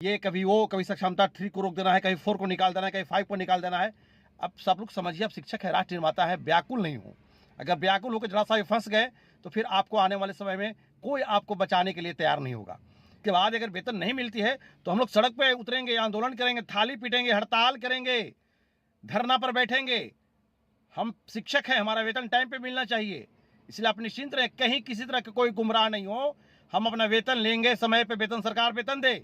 ये कभी वो, कभी सक्षमता 3 को रोक देना है, कहीं 4 को निकाल देना है, कहीं 5 को निकाल देना है। अब सब लोग समझिए, अब शिक्षक है, राष्ट्र निर्माता है, व्याकुल नहीं हो। अगर व्याकुल होकर जरा सा भी फंस गए तो फिर आपको आने वाले समय में कोई आपको बचाने के लिए तैयार नहीं होगा। के बाद अगर वेतन नहीं मिलती है तो हम लोग सड़क पे उतरेंगे, आंदोलन करेंगे, थाली पीटेंगे, हड़ताल करेंगे, धरना पर बैठेंगे। हम शिक्षक हैं, हमारा वेतन टाइम पे मिलना चाहिए। इसलिए आप निश्चिंत रहें, कहीं किसी तरह का कोई गुमराह नहीं हो। हम अपना वेतन लेंगे, समय पे वेतन सरकार वेतन दे।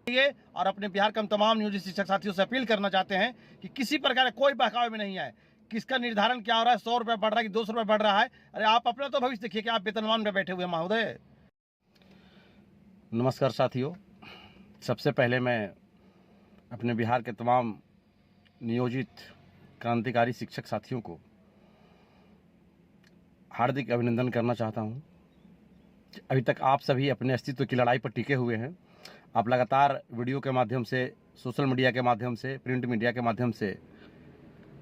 और अपने बिहार के हम तमाम नियोजित शिक्षक साथियों से अपील करना चाहते हैं कि किसी प्रकार कोई बहकावे में नहीं आए। किसका निर्धारण क्या हो रहा है, 100 रुपये बढ़ रहा है कि 200 रुपये बढ़ रहा है? अरे आप अपना तो भविष्य देखिए कि आप वेतनमान में बैठे हुए महोदय। नमस्कार साथियों, सबसे पहले मैं अपने बिहार के तमाम नियोजित क्रांतिकारी शिक्षक साथियों को हार्दिक अभिनंदन करना चाहता हूं। अभी तक आप सभी अपने अस्तित्व की लड़ाई पर टिके हुए हैं। आप लगातार वीडियो के माध्यम से, सोशल मीडिया के माध्यम से, प्रिंट मीडिया के माध्यम से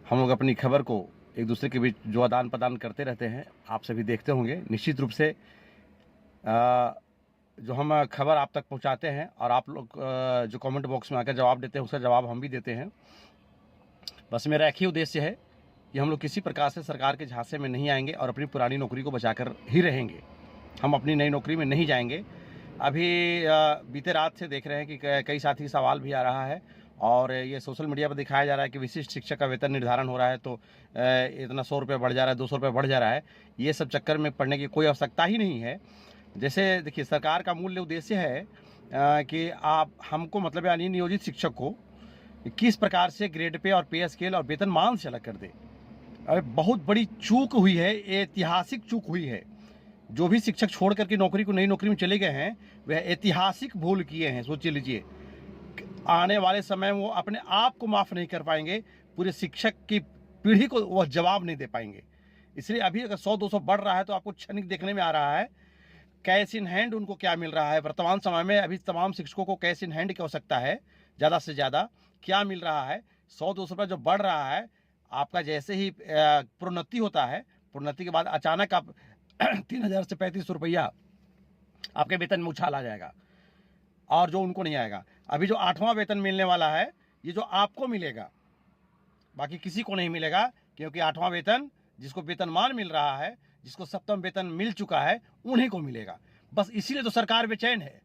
हम लोग अपनी खबर को एक दूसरे के बीच जो आदान प्रदान करते रहते हैं, आप सभी देखते होंगे। निश्चित रूप से जो हम खबर आप तक पहुंचाते हैं और आप लोग जो कमेंट बॉक्स में आकर जवाब देते हैं, उसका जवाब हम भी देते हैं। बस मेरा एक ही उद्देश्य है कि हम लोग किसी प्रकार से सरकार के झांसे में नहीं आएंगे और अपनी पुरानी नौकरी को बचाकर ही रहेंगे। हम अपनी नई नौकरी में नहीं जाएंगे। अभी बीते रात से देख रहे हैं कि कई साथी सवाल भी आ रहा है और ये सोशल मीडिया पर दिखाया जा रहा है कि विशिष्ट शिक्षक का वेतन निर्धारण हो रहा है तो इतना 100 रुपये बढ़ जा रहा है, 200 रुपये बढ़ जा रहा है। ये सब चक्कर में पड़ने की कोई आवश्यकता ही नहीं है। जैसे देखिए, सरकार का मूल्य उद्देश्य है कि आप हमको, मतलब यानी नियोजित शिक्षक को किस प्रकार से ग्रेड पे और पे स्केल और वेतनमान से अलग कर दे। अरे बहुत बड़ी चूक हुई है, ऐतिहासिक चूक हुई है। जो भी शिक्षक छोड़ करके नौकरी को, नई नौकरी में चले गए हैं, वह ऐतिहासिक भूल किए हैं। सोच लीजिए, आने वाले समय में वो अपने आप को माफ़ नहीं कर पाएंगे, पूरे शिक्षक की पीढ़ी को वह जवाब नहीं दे पाएंगे। इसलिए अभी अगर 100-200 बढ़ रहा है तो आपको क्षणिक देखने में आ रहा है कैश इन हैंड उनको क्या मिल रहा है। वर्तमान समय में अभी तमाम शिक्षकों को कैश इन हैंड की आवश्यकता है। ज़्यादा से ज़्यादा क्या मिल रहा है? 100-200 रुपये जो बढ़ रहा है, आपका जैसे ही प्रोन्नति होता है, प्रोन्नति के बाद अचानक आप 3000 से 3500 रुपया आपके वेतन में उछाल आ जाएगा और जो उनको नहीं आएगा। अभी जो 8वां वेतन मिलने वाला है, ये जो आपको मिलेगा, बाकी किसी को नहीं मिलेगा, क्योंकि 8वां वेतन जिसको वेतनमान मिल रहा है, जिसको 7वां वेतन मिल चुका है, उन्हीं को मिलेगा। बस इसीलिए तो सरकार बेचैन है।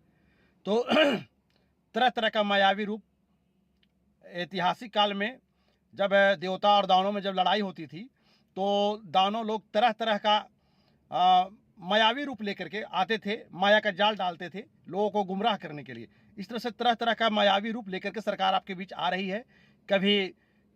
तो तरह तरह का मायावी रूप, ऐतिहासिक काल में जब देवता और दानवों में जब लड़ाई होती थी तो दानव लोग तरह तरह का मायावी रूप लेकर के आते थे, माया का जाल डालते थे लोगों को गुमराह करने के लिए। इस तरह से तरह तरह का मायावी रूप लेकर के सरकार आपके बीच आ रही है। कभी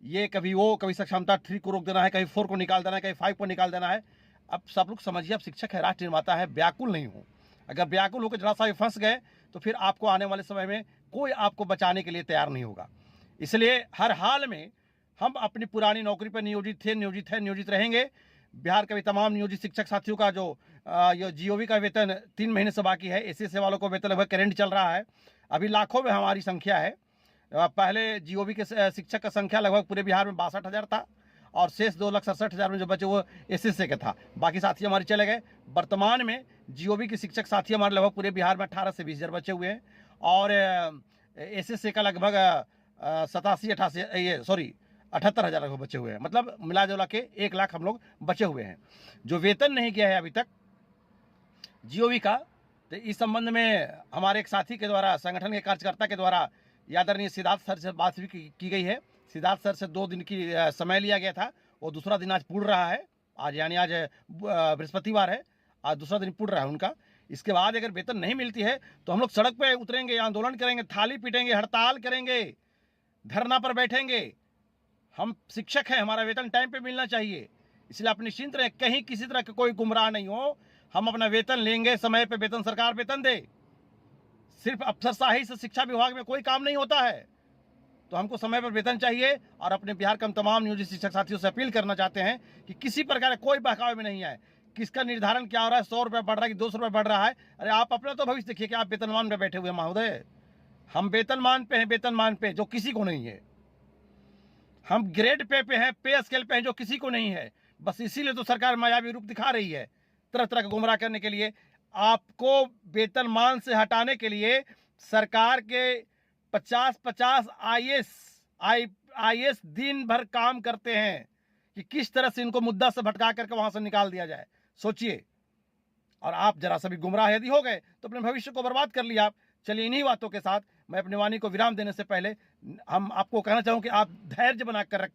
ये, कभी वो, कभी सक्षमता 3 को रोक देना है, कहीं 4 को निकाल देना है, कहीं 5 को निकाल देना है। अब सब लोग समझिए, अब शिक्षक है, राष्ट्र निर्माता है, व्याकुल नहीं हो। अगर व्याकुल होकर जरा सा भी फंस गए तो फिर आपको आने वाले समय में कोई आपको बचाने के लिए तैयार नहीं होगा। इसलिए हर हाल में हम अपनी पुरानी नौकरी पर नियोजित थे, नियोजित है, नियोजित रहेंगे। बिहार के भी तमाम नियोजित शिक्षक साथियों का जो ये जीओवी का वेतन 3 महीने से बाकी है, एसएससी वालों को वेतन लगभग करेंट चल रहा है। अभी लाखों में हमारी संख्या है। पहले जीओवी के शिक्षक का संख्या लगभग पूरे बिहार में 62,000 था और शेष 2,67,000 में जो बचे वो एसएससी के था। बाकी साथी हमारे चले गए। वर्तमान में जीओवी के शिक्षक साथी हमारे लगभग पूरे बिहार में 18 से 20,000 बचे हुए हैं और एसएससी का लगभग 78,000 लगभग बचे हुए हैं। मतलब मिला जुला के 1 लाख हम लोग बचे हुए हैं। जो वेतन नहीं गया है अभी तक जीओवी का, तो इस संबंध में हमारे एक साथी के द्वारा, संगठन के कार्यकर्ता के द्वारा आदरणीय सिद्धार्थ सर से बात भी की गई है। सिद्धार्थ सर से 2 दिन की समय लिया गया था, वो दूसरा दिन आज पूर्ण रहा है। आज यानी आज बृहस्पतिवार है, आज दूसरा दिन पूर्ण रहा है उनका। इसके बाद अगर वेतन नहीं मिलती है तो हम लोग सड़क पे उतरेंगे, आंदोलन करेंगे, थाली पीटेंगे, हड़ताल करेंगे, धरना पर बैठेंगे। हम शिक्षक हैं, हमारा वेतन टाइम पे मिलना चाहिए। इसलिए आप निश्चिंत रहें, कहीं किसी तरह का कोई गुमराह नहीं हो। हम अपना वेतन लेंगे, समय पे वेतन सरकार वेतन दे। सिर्फ अफसरशाही से शिक्षा विभाग में कोई काम नहीं होता है, तो हमको समय पर वेतन चाहिए। और अपने बिहार के हम तमाम नियोजित शिक्षक साथियों से अपील करना चाहते हैं कि किसी प्रकार कोई बहकावे में नहीं आए। किसका निर्धारण क्या हो रहा है, 100 रुपये बढ़ रहा है कि 200 रुपये बढ़ रहा है? अरे आप अपना तो भविष्य देखिए कि आप वेतनमान में बैठे हुए महोदय। हम वेतनमान पे हैं, वेतनमान पे जो किसी को नहीं है। हम ग्रेड पे हैं, पे स्केल पे हैं, जो किसी को नहीं है। बस इसीलिए तो सरकार मायावी रूप दिखा रही है, तरह तरह का गुमराह करने के लिए। आपको वेतनमान से हटाने के लिए सरकार के 50-50 आईएएस दिन भर काम करते हैं कि किस तरह से इनको मुद्दा से भटका करके वहां से निकाल दिया जाए। सोचिए, और आप जरा सा भी गुमराह यदि हो गए तो अपने भविष्य को बर्बाद कर लिया आप। चलिए, इन्हीं बातों के साथ मैं अपनी वाणी को विराम देने से पहले हम आपको कहना चाहूं कि आप धैर्य बनाकर रखें।